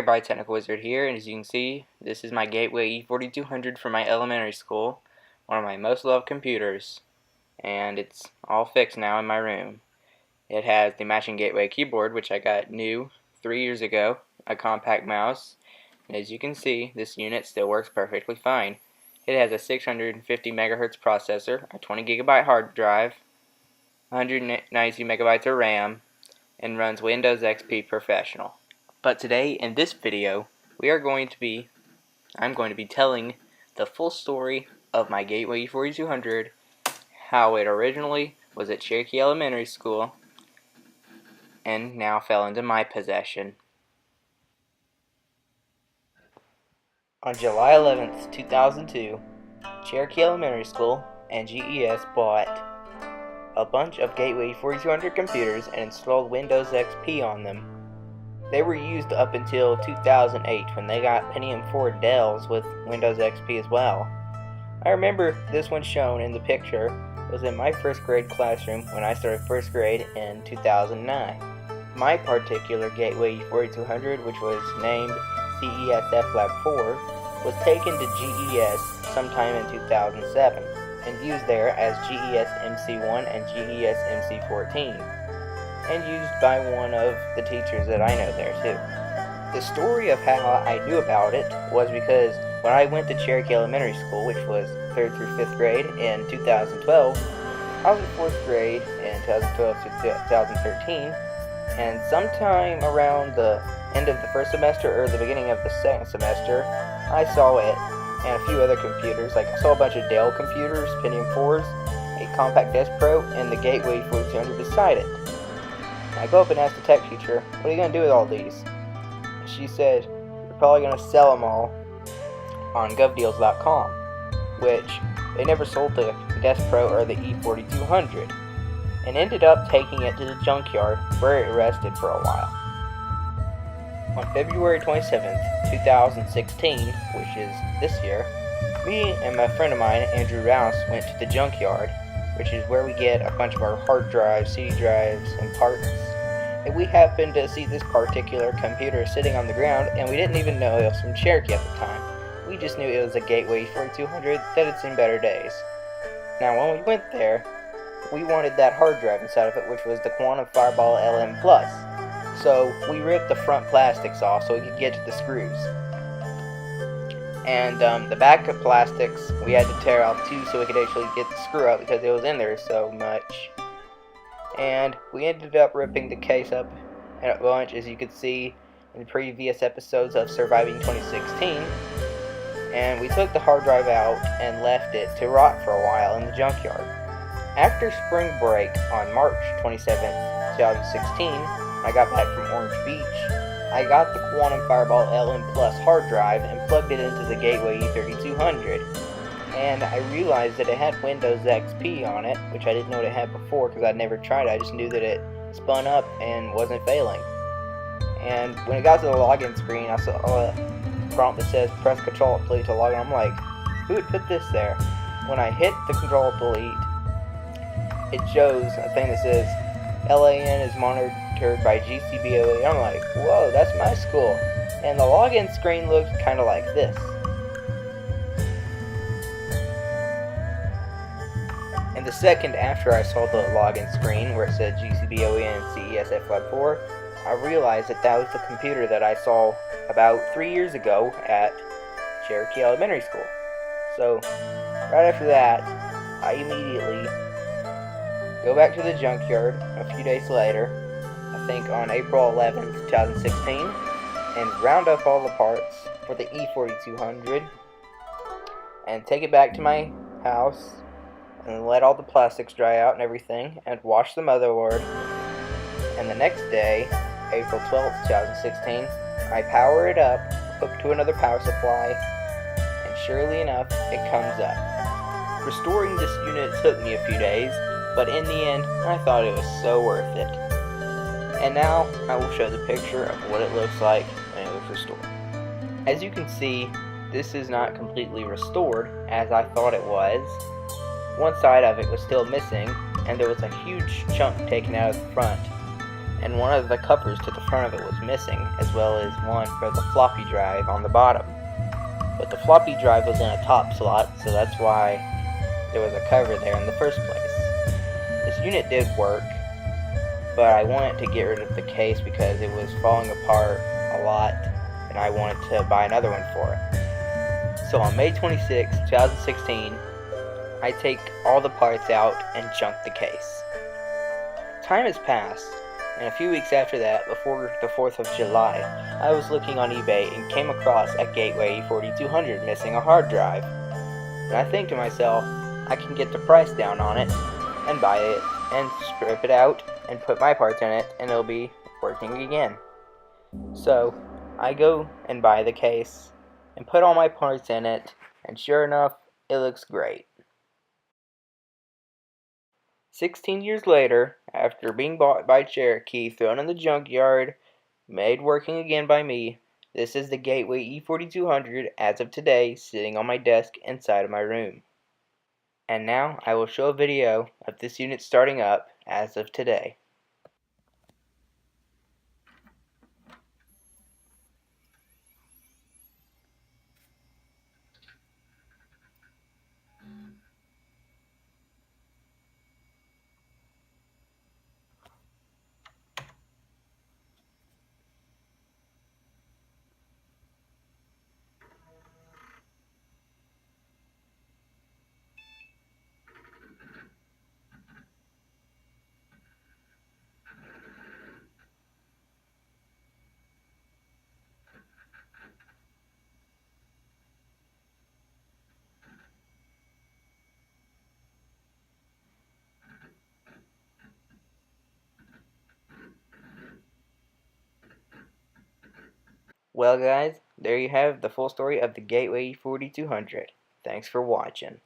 Nearby Technical Wizard here, and as you can see, this is my Gateway E4200 from my elementary school, one of my most loved computers, and it's all fixed now in my room. It has the matching Gateway keyboard, which I got new 3 years ago, a compact mouse, and as you can see, this unit still works perfectly fine. It has a 650 MHz processor, a 20 GB hard drive, 192 MB of RAM, and runs Windows XP Professional. But today, in this video, I'm going to be telling the full story of my Gateway E4200, how it originally was at Cherokee Elementary School, and now fell into my possession. On July 11th, 2002, Cherokee Elementary School and GES bought a bunch of Gateway E4200 computers and installed Windows XP on them. They were used up until 2008 when they got Pentium 4 Dells with Windows XP as well. I remember this one shown in the picture was in my first grade classroom when I started first grade in 2009. My particular Gateway E4200, which was named CESF Lab 4, was taken to GES sometime in 2007 and used there as GES MC1 and GES MC14. and used by one of the teachers that I know there too. The story of how I knew about it was because when I went to Cherokee Elementary School, which was 3rd through 5th grade in 2012, I was in 4th grade in 2012 to 2013, and sometime around the end of the first semester or the beginning of the second semester, I saw it and a few other computers. Like I saw a bunch of Dell computers, Pentium 4s, a Compact Desk Pro, and the Gateway 4200 beside it. I go up and ask the tech teacher, what are you going to do with all these? She said, you're probably going to sell them all on govdeals.com, which they never sold the Desk Pro or the E4200, and ended up taking it to the junkyard where it rested for a while. On February 27th, 2016, which is this year, me and my friend of mine, Andrew Rouse, went to the junkyard, which is where we get a bunch of our hard drives, CD drives, and parts. And we happened to see this particular computer sitting on the ground, and we didn't even know it was from Cherokee at the time. We just knew it was a Gateway 4200 that had seen better days. Now, when we went there, we wanted that hard drive inside of it, which was the Quantum Fireball LM Plus. So we ripped the front plastics off so we could get to the screws. And the back of plastics we had to tear off too so we could actually get the screw out because it was in there so much. And we ended up ripping the case up a bunch, as you could see in previous episodes of Surviving 2016. And we took the hard drive out and left it to rot for a while in the junkyard. After spring break on March 27th, 2016, I got back from Orange Beach. I got the Quantum Fireball LM Plus hard drive and plugged it into the Gateway E3200. And I realized that it had Windows XP on it, which I didn't know it had before because I'd never tried it. I just knew that it spun up and wasn't failing. And when it got to the login screen, I saw a prompt that says press Ctrl-Delete to log in. I'm like, who would put this there? When I hit the Ctrl-Delete, it shows a thing that says LAN is monitored by GCBOE. I'm like, whoa, that's my school. And the login screen looks kind of like this. And the second after I saw the login screen where it said GCBOE and CESF Lab 4, I realized that that was the computer that I saw about 3 years ago at Cherokee Elementary School. So, right after that, I immediately go back to the junkyard a few days later, I think on April 11th, 2016, and round up all the parts for the E4200 and take it back to my house and let all the plastics dry out and everything and wash the motherboard. And the next day, April 12th, 2016, I power it up, hook to another power supply, and surely enough, it comes up. Restoring this unit took me a few days, but in the end, I thought it was so worth it. And now, I will show the picture of what it looks like when it was restored. As you can see, this is not completely restored, as I thought it was. One side of it was still missing, and there was a huge chunk taken out of the front. and one of the covers to the front of it was missing, as well as one for the floppy drive on the bottom. But the floppy drive was in a top slot, so that's why there was a cover there in the first place. This unit did work, but I wanted to get rid of the case because it was falling apart a lot, and I wanted to buy another one for it. So on May 26, 2016, I take all the parts out and junk the case. Time has passed, and a few weeks after that, before the 4th of July, I was looking on eBay and came across a Gateway E4200 missing a hard drive. And I think to myself, I can get the price down on it and buy it and strip it out and put my parts in it, and it'll be working again. So I go and buy the case and put all my parts in it, and sure enough, it looks great. 16 years later, after being bought by Cherokee, thrown in the junkyard, made working again by me, this is the Gateway E4200 as of today, sitting on my desk inside of my room. And now I will show a video of this unit starting up as of today. Well guys, there you have the full story of the Gateway E4200. Thanks for watching.